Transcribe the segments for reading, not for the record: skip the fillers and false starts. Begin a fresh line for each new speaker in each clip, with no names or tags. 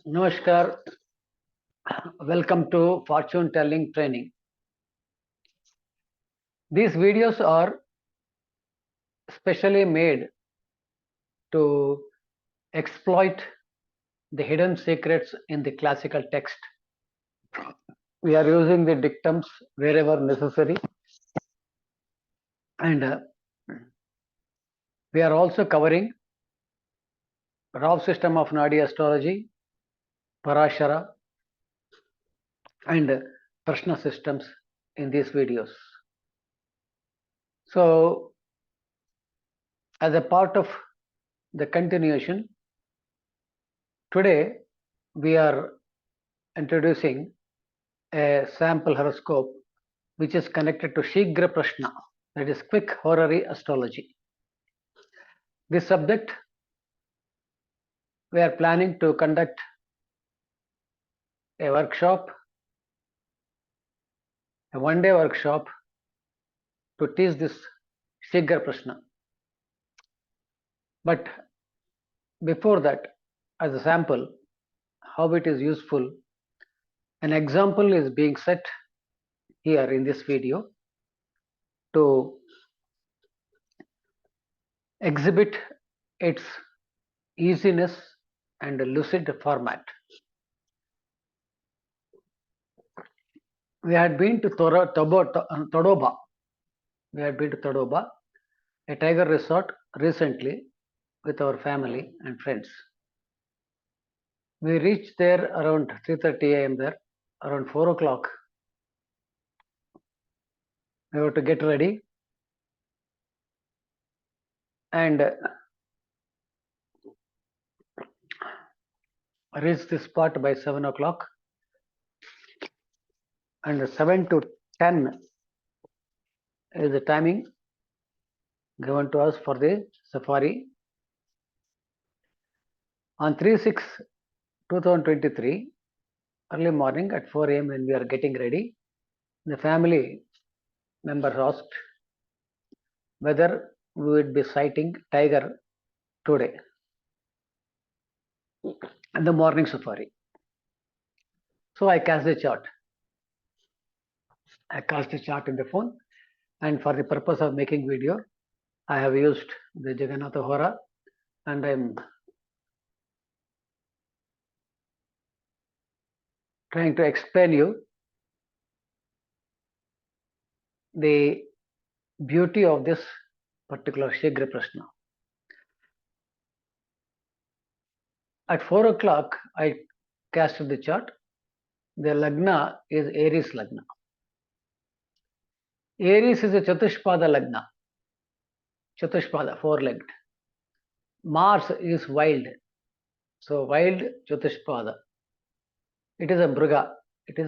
Namaskar. Welcome to fortune telling training. These videos are specially made to exploit the hidden secrets in the classical text. We are using the dictums wherever necessary, and we are also covering raw system of Nadi astrology, Parashara, and Prashna systems in these videos. So, as a part of the continuation, today we are introducing a sample horoscope which is connected to Shigra Prashna, that is quick horary astrology. This subject we are planning to conduct a workshop, a one-day workshop to teach this Shigra Prashna. But before that, as a sample, how it is useful, an example is being set here in this video to exhibit its easiness and lucid format. We had been to Todoba. We had been to Todoba, a tiger resort, recently with our family and friends. We reached there around 3:30 a.m. there. Around 4 o'clock, we were to get ready and reach the spot by 7 o'clock. And 7 to 10 is the timing given to us for the safari. On 3/6/2023, early morning at 4 a.m. when we are getting ready, the family members asked whether we would be sighting tiger today in the morning safari. So I cast the chart. I cast the chart in the phone, and for the purpose of making video, I have used the Jagannatha Hora, and I'm trying to explain you the beauty of this particular Shigra Prashna. At 4 o'clock, I casted the chart. The Lagna is Aries Lagna. Aries is a Chatushpada Lagna. Chatushpada, four-legged. Mars is wild. So wild Chatushpada. It is a Mriga. It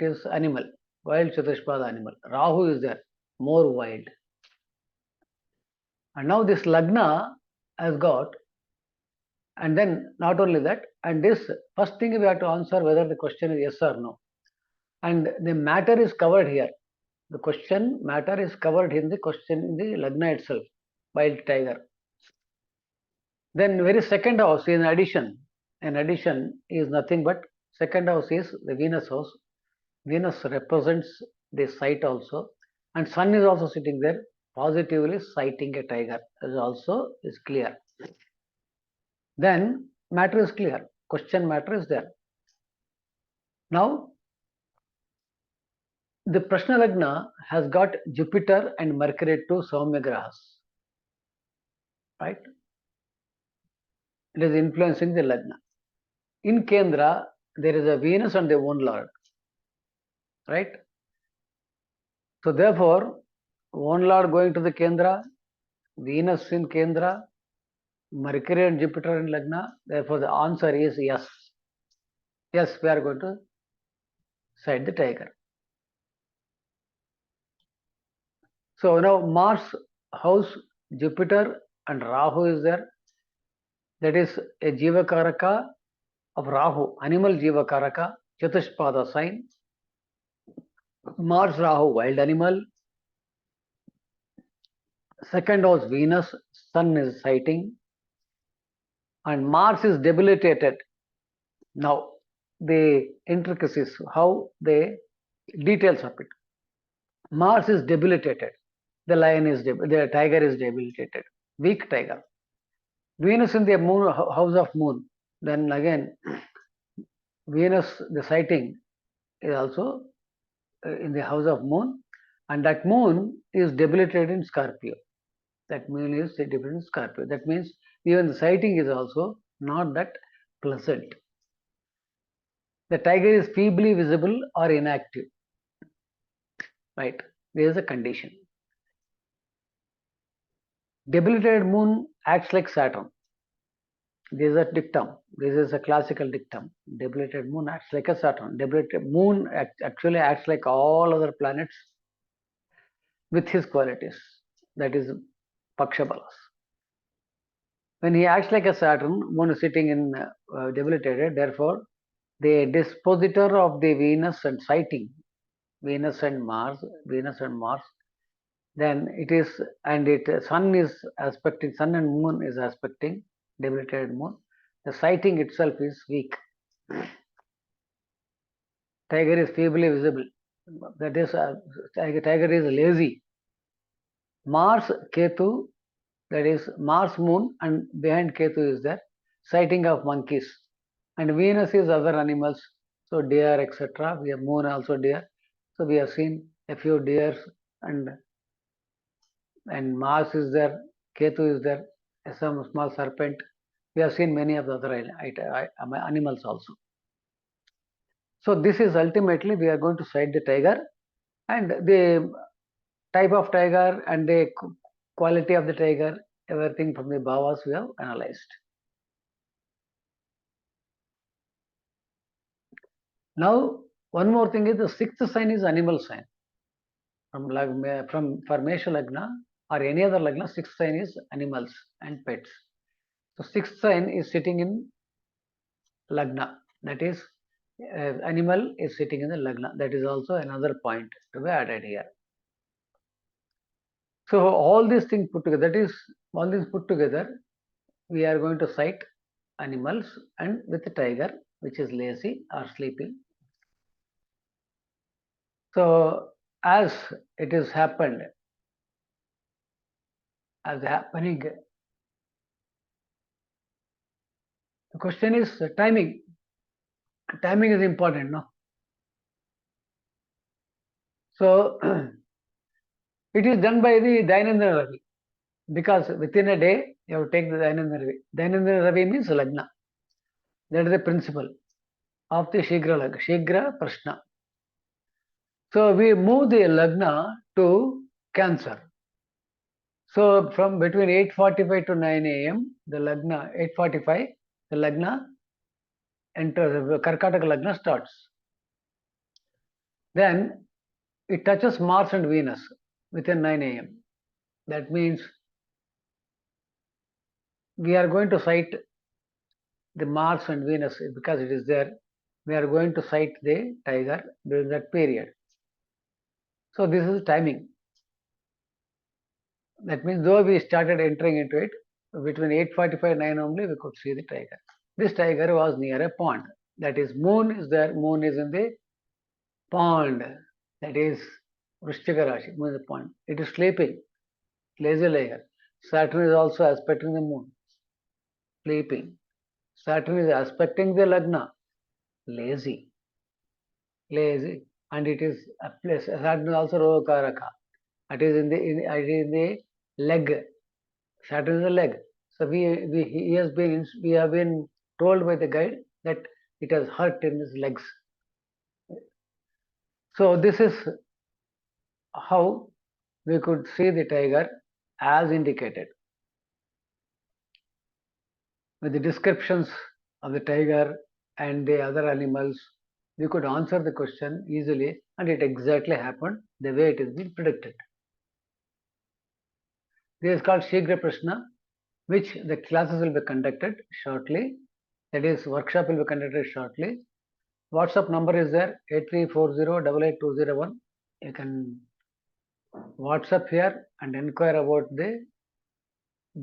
is animal. Wild Chatushpada animal. Rahu is there. More wild. And now this Lagna has got, and then not only that, and this first thing we have to answer whether the question is yes or no. And the matter is covered here. The question matter is covered in the question in the Lagna itself, wild tiger. Then very second house in addition is nothing but second house is the Venus house. Venus represents the sight also, and Sun is also sitting there, positively sighting a tiger is also is clear. Then matter is clear. Question matter is there. Now the Prashna Lagna has got Jupiter and Mercury, two Saumya Grahas. Right? It is influencing the Lagna. In Kendra, there is a Venus and the One Lord. Right? So therefore, One Lord going to the Kendra, Venus in Kendra, Mercury and Jupiter in Lagna. Therefore, the answer is yes. Yes, we are going to sight the tiger. So now Mars house, Jupiter and Rahu is there. That is a Jiva Karaka of Rahu, animal Jiva Karaka, Chatushpada sign. Mars Rahu, wild animal. Second house Venus, Sun is sighting. And Mars is debilitated. Now, the intricacies, how the details of it. Mars is debilitated. The tiger is debilitated. Weak tiger. Venus in the moon, house of moon. Then again, Venus, the sighting is also in the house of moon, and that moon is debilitated in Scorpio. That moon is debilitated in Scorpio. That means even the sighting is also not that pleasant. The tiger is feebly visible or inactive. Right? There is a condition. Debilitated moon acts like Saturn. This is a dictum. This is a classical dictum. Debilitated moon acts like a Saturn. Debilitated moon actually acts like all other planets with his qualities. That is Pakshabalas. When he acts like a Saturn, moon is sitting in debilitated, therefore, the dispositor of the Venus and sighting, Venus and Mars, then it is, and sun is aspecting, sun and moon is aspecting debilitated moon. The sighting itself is weak. Tiger is feebly visible. That is, tiger is lazy. Mars, Ketu, that is Mars, moon, and behind Ketu is there sighting of monkeys. And Venus is other animals, so deer, etc. We have moon also deer. So we have seen a few deers, and Mars is there, Ketu is there, some small serpent. We have seen many of the other animals also. So this is ultimately we are going to sight the tiger, and the type of tiger and the quality of the tiger, everything from the bhavas we have analyzed. Now, one more thing is the sixth sign is animal sign. For Mesha Lagna or any other Lagna, sixth sign is animals and pets. So sixth sign is sitting in Lagna. That is, animal is sitting in the Lagna. That is also another point to be added here. So all these things put together, that is, all these put together, we are going to sight animals and with the tiger, which is lazy or sleeping. So as it is happened, as happening, the question is timing. Timing is important, no? So it is done by the Dainandana Ravi, because within a day you have to take the Dainandana Ravi. Dainandana Ravi means Lagna. That is the principle of the Shigra Prashna. So we move the Lagna to Cancer. So from between 8:45 to 9 a.m., the Lagna, 8:45, the Lagna enters, the Karkataka Lagna starts. Then it touches Mars and Venus within 9 a.m. That means we are going to sight the Mars and Venus because it is there. We are going to sight the tiger during that period. So this is timing. That means though we started entering into it, between 8:45 and 9 only we could see the tiger. This tiger was near a pond. That is, moon is there. Moon is in the pond. That is Vrishchika Rashi. Moon is the pond. It is sleeping. Lazy layer. Saturn is also aspecting the moon. Sleeping. Saturn is aspecting the Lagna. Lazy. And it is a place. Saturn is also Rogakaraka. It is in the leg. Saturn is the leg. So we have been told by the guide that it has hurt in his legs. So this is how we could see the tiger as indicated. With the descriptions of the tiger and the other animals, we could answer the question easily, and it exactly happened the way it has been predicted. This is called Shigra Prashna, which the classes will be conducted shortly. That is, workshop will be conducted shortly. WhatsApp number is there, 8340888201. You can WhatsApp here and inquire about the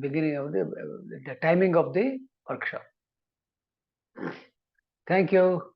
beginning of the timing of the workshop. Thank you.